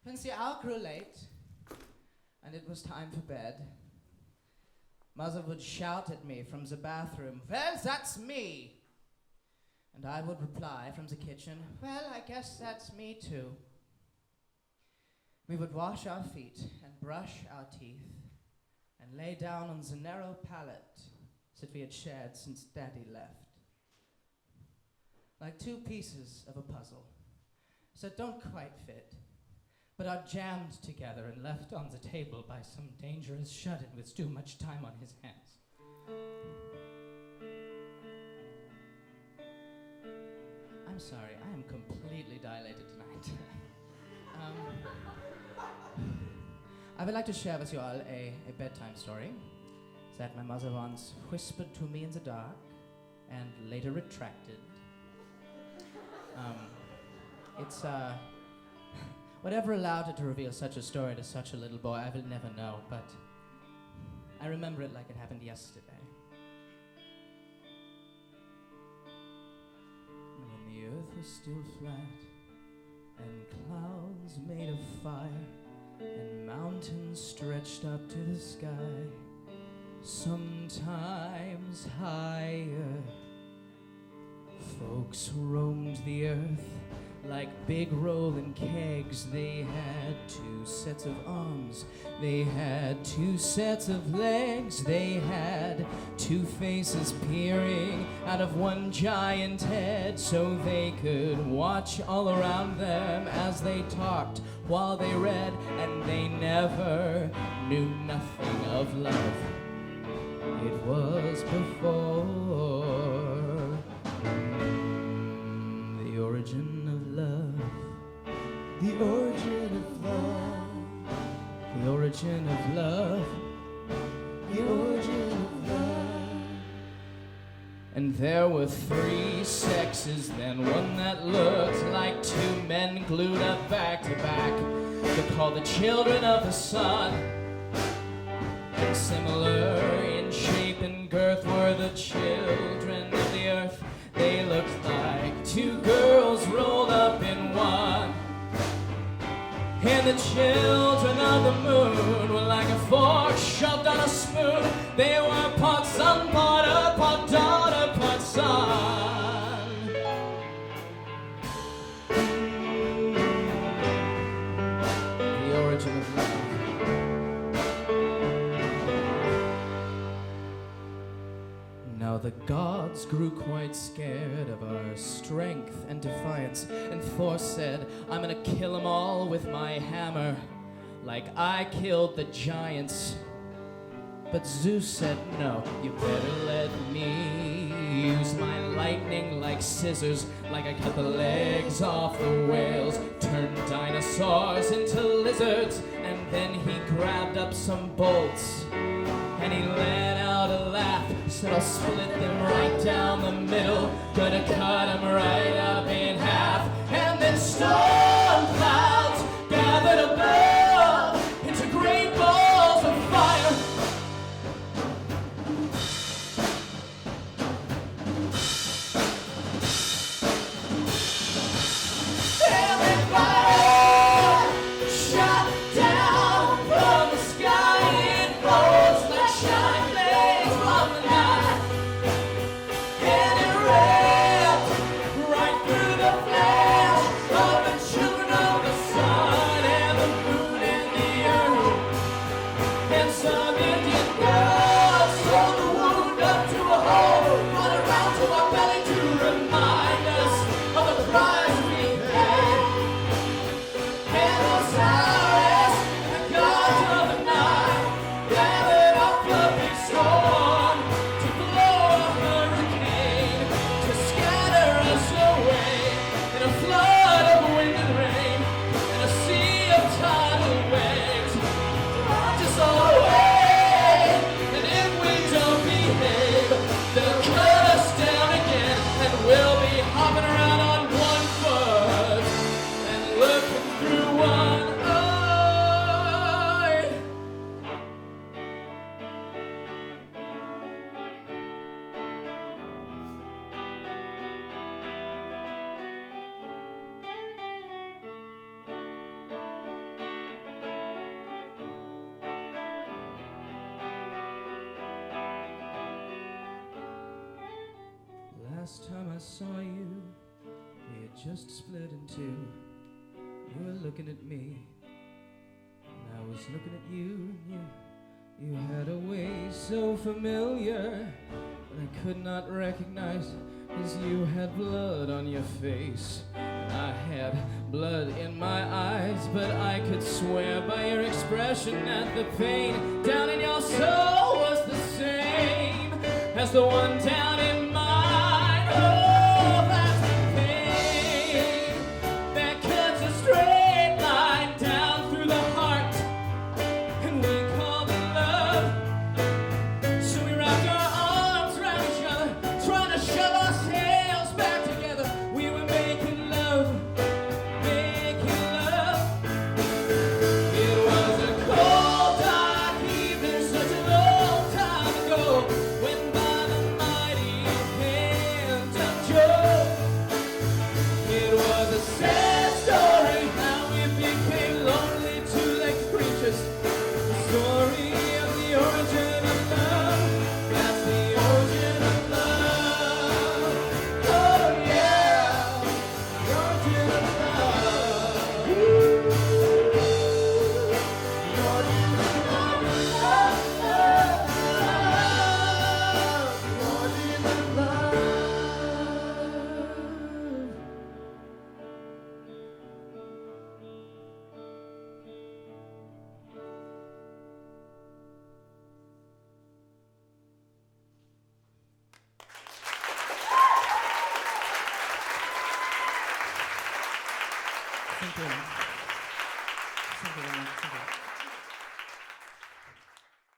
Since the hour grew late, and it was time for bed, Mother would shout at me from the bathroom, "Well, that's me!" And I would reply from the kitchen, "Well, I guess that's me too." We would wash our feet and brush our teeth and lay down on the narrow pallet that we had shared since Daddy left. Like two pieces of a puzzle that don't quite fit, but are jammed together and left on the table by some dangerous shut-in with too much time on his hands. I'm sorry, I am completely dilated tonight. I would like to share with you all a bedtime story that my mother once whispered to me in the dark and later retracted. It's whatever allowed her to reveal such a story to such a little boy, I will never know, but I remember it like it happened yesterday. When the earth was still flat, and clouds made of fire, and mountains stretched up to the sky, sometimes higher. Folks roamed the earth like big rolling kegs. They had two sets of arms, they had two sets of legs, they had two faces peering out of one giant head, so they could watch all around them as they talked while they read, and they never knew nothing of love. It was before the origin of love, the origin of love, the origin of love, the origin of love. And there were three sexes, then one that looked like two men glued up back to back. They're called the children of the sun. And similar in shape and girth were the children of the earth. They looked like two girls rolled up in one. And the children of the moon were like a fork shoved on a spoon. They were part son, part earth, part daughter, part son. The origin of love. Now the gods grew quite scared of our strength and defiance, and Thor said, "I'm gonna kill them all with my hammer, like I killed the giants." But Zeus said, "No, you better let me use my lightning like scissors, like I cut the legs off the whales, turned dinosaurs into lizards." And then he grabbed up some bolts and he let out a laugh, said, "I'll split them right down the middle, gonna cut them right up in half." And then storm clouds gathered above into great balls of fire. And fire shot down from the sky in bolts like shining blades from the night, and it ripped right through the flesh of the last time I saw you, we had just split in two. You were looking at me, and I was looking at you. You had a way so familiar that I could not recognize, as you had blood on your face. I had blood in my eyes, but I could swear by your expression that the pain down in your soul was the same as the one down in mine. Oh, that's the pain that cuts a straight line down through the heart, and we call it love. So we wrapped our arms around each other, trying to shove ourselves back together. We were making love. Thank you very much.